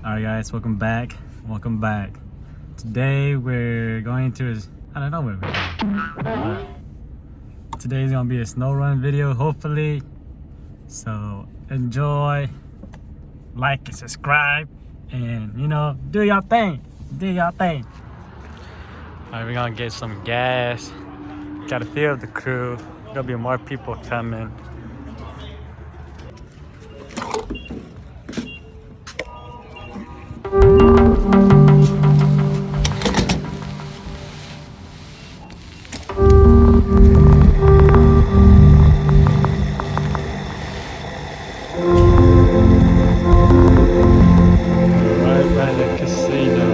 Alright guys, welcome back. Welcome back. Today we're going to, I don't know where we're going. But today's gonna be a snow run video, hopefully. So enjoy, like and subscribe, and do your thing. Do your thing. Alright, we're gonna get some gas. Got a few of the crew. There'll be more people coming. Right by the casino.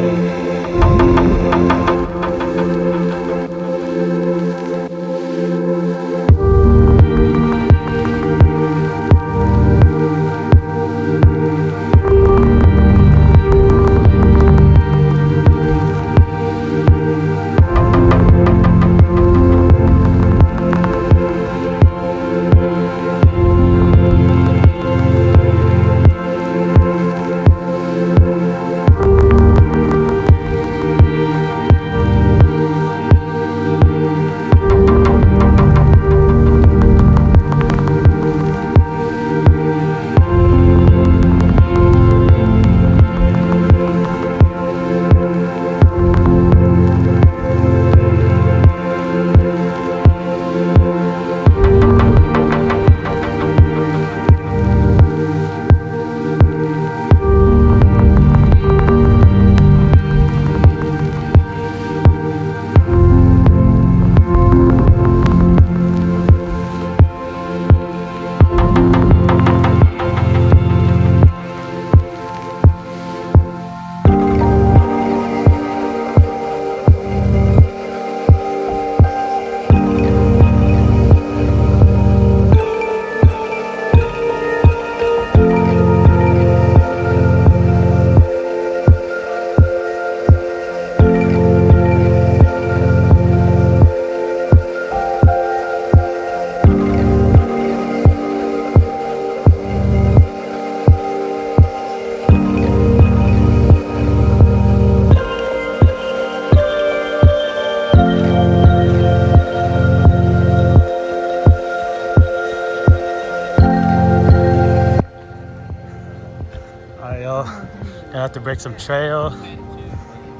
Alright, y'all. Gonna have to break some trail.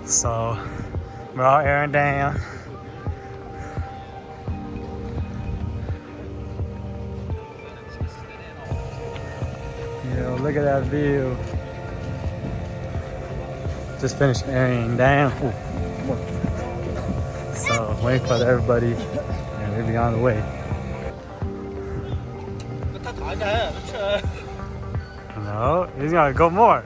So we're all airing down. Yo, look at that view. Just finished airing down. Ooh. So waiting for everybody and we'll be on the way. No, he's gonna go more.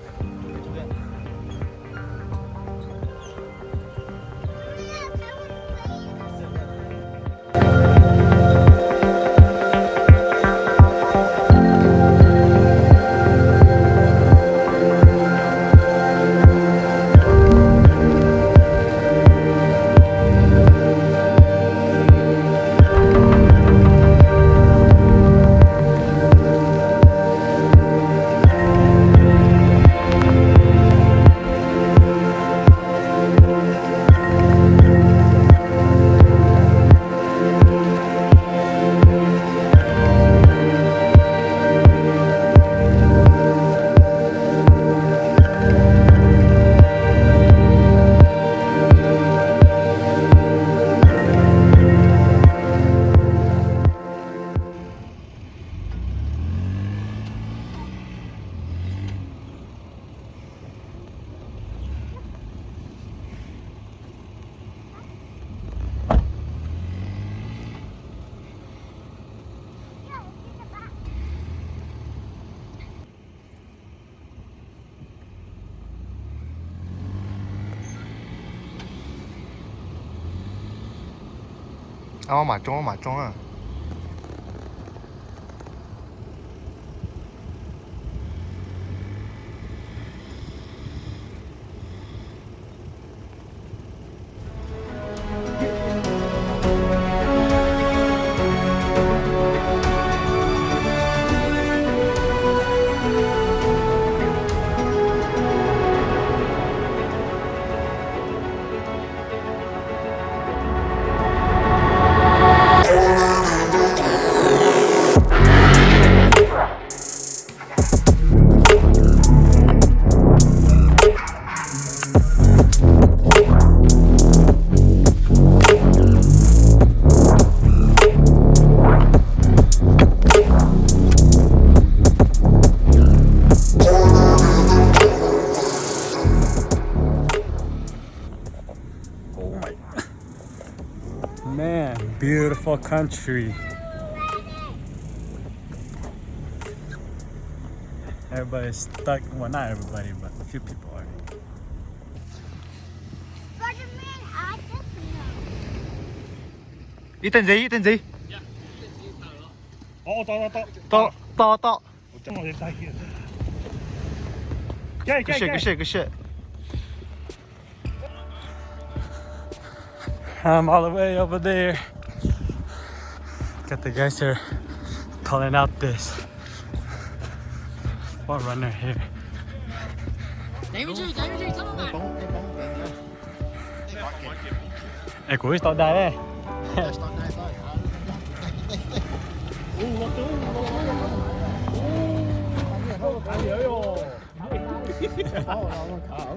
Áo mà trống à. beautiful country. Everybody's stuck. Well, not everybody, but a few people are. Ý tên gì? Ý tên gì? To. Good shit. I'm all the way over there. Got the guys here calling out this Forerunner here. Ê, cuối start đây đây.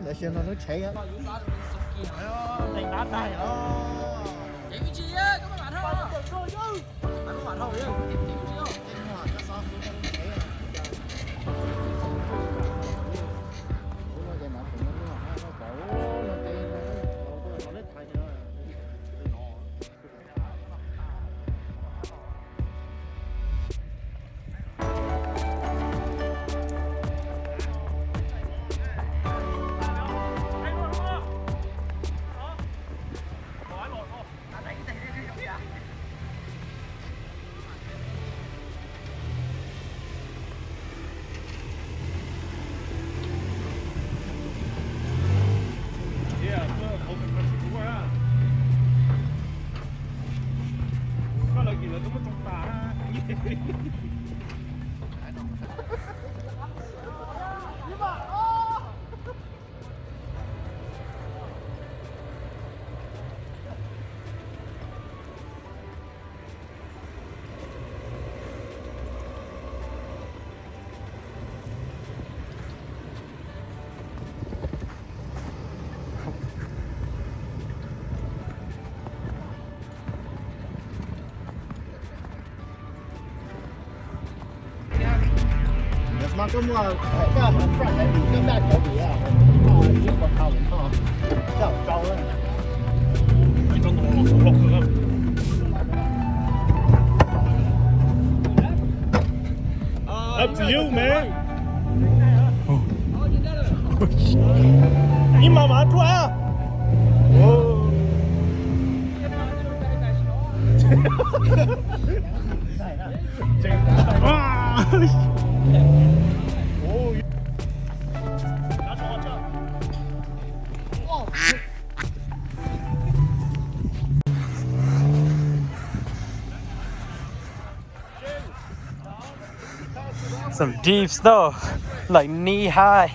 Để xem nó chạy á. Đánh đá tay đó. Chạy cái gì á, có bạn không? Bạn có bạn không vậy? Mà cái mua cái front này cái back có gì à? Cái con thao mình thôi. Cái trâu lên. Cái trâu nó sụp lốc rồi. Up to you, man. Im mà chú à. Some deep snow, like knee high.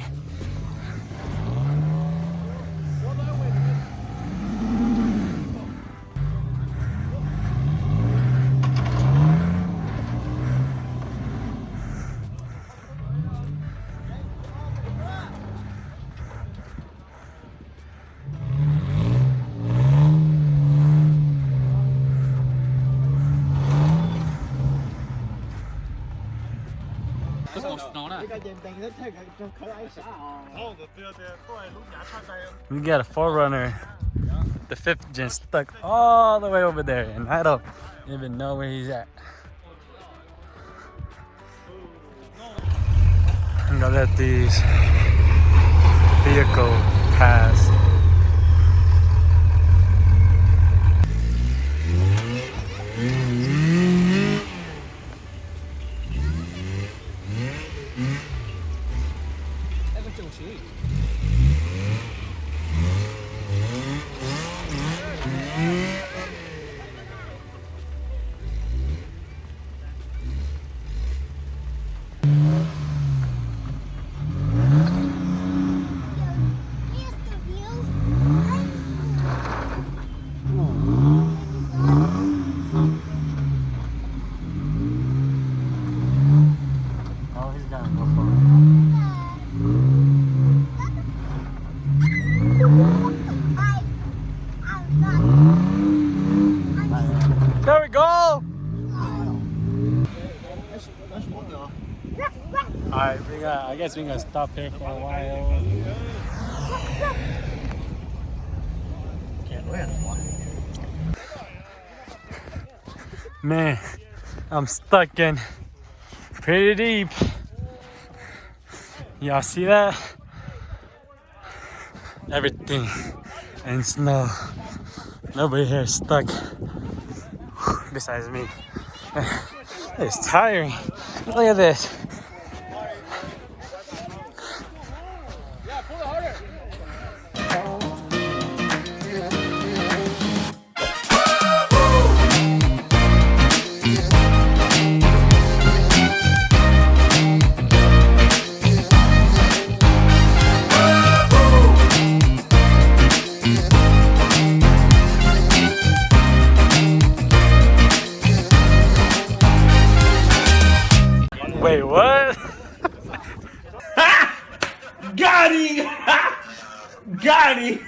We got a Forerunner, the 5th gen, stuck all the way over there, and I don't even know where he's at. I'm gonna let these vehicles pass. There we go! Alright, I guess we're gonna stop here for a while. Man, I'm stuck in pretty deep. Y'all see that? Everything in snow. Nobody here is stuck besides me. It's tiring. Look at this. Wait, what? Got him! Got him!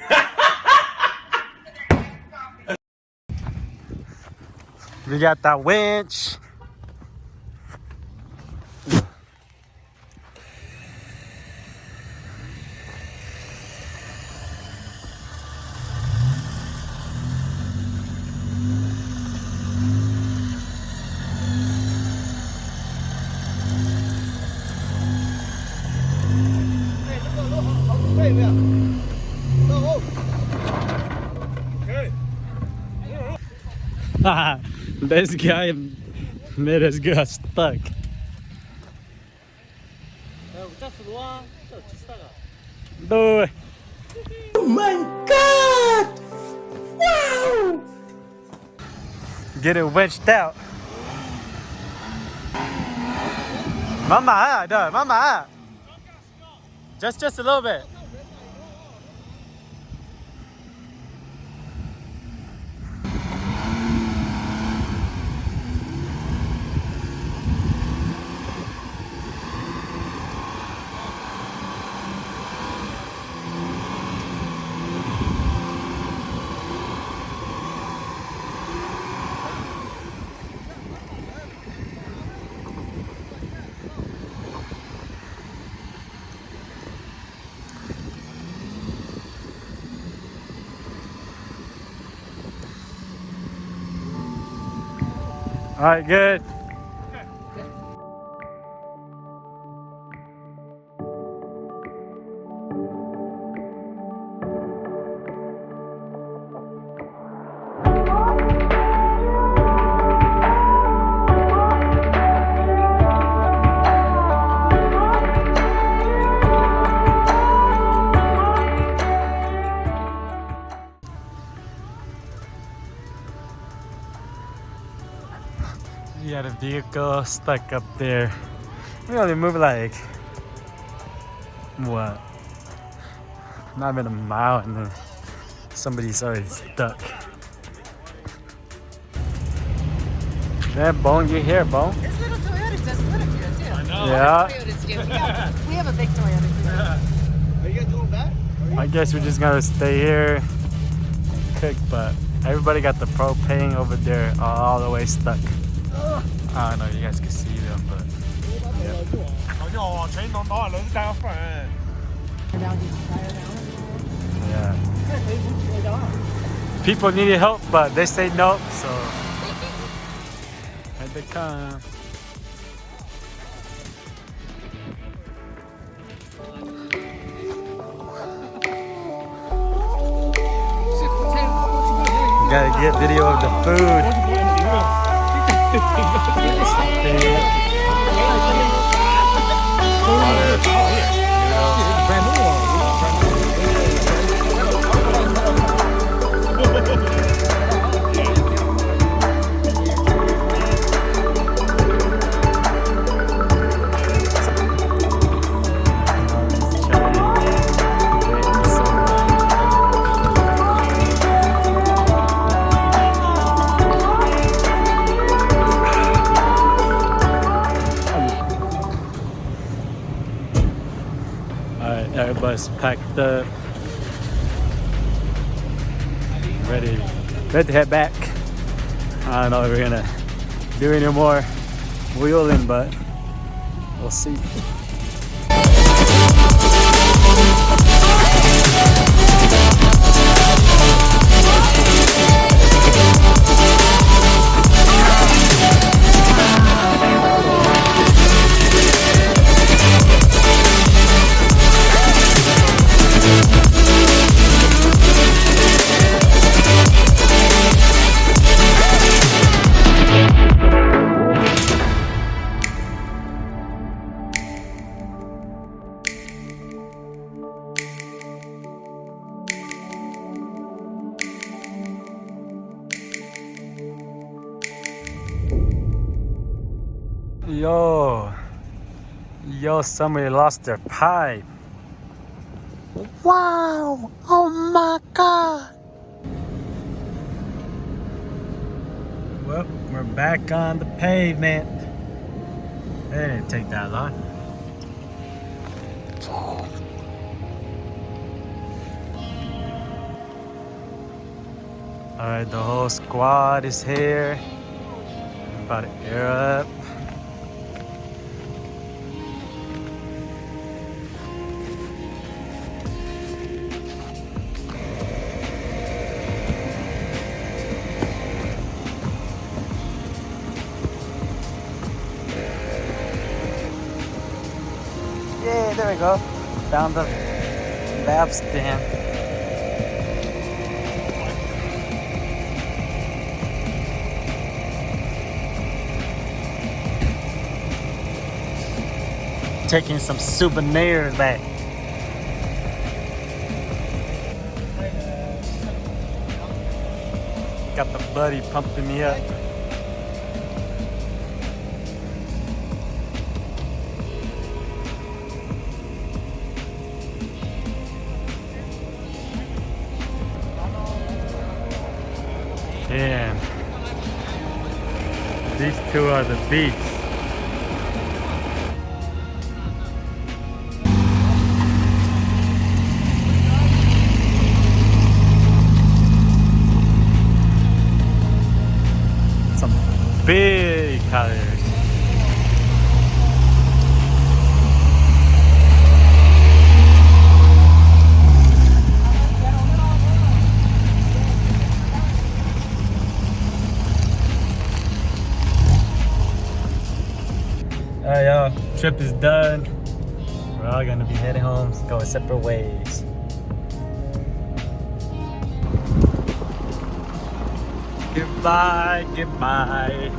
We got that winch. This guy made us get stuck. Do it. Oh my god! Wow! Get it winched out. Mama, mama. Just a little bit. All right, good. We had a vehicle stuck up there. We only moved like, what? Not even a mile, and then somebody's already stuck. Man, Bone, you here, Bone? This little Toyota does live here too. I know. Yeah. Toyotas do. We have a big Toyota too. Are you guys doing that? I guess we're just gonna stay here, cook, but everybody got the propane over there all the way stuck. I don't know, you guys can see them, but yeah. People needed help, but they say nope, so here they come. Gotta get video of the food. Everybody's packed up, ready to head back. I don't know if we're gonna do any more wheeling, but we'll see. Yo, somebody lost their pipe. Wow! Oh my God! Well, we're back on the pavement. It didn't take that long. Alright, the whole squad is here. About to air up. Yeah, there we go. Found the valve stand. Taking some souvenirs back. Got the buddy pumping me up. Damn. These two are the beasts. Some big colors. Alright, y'all, trip is done. We're all gonna be heading home, going separate ways. Goodbye, goodbye.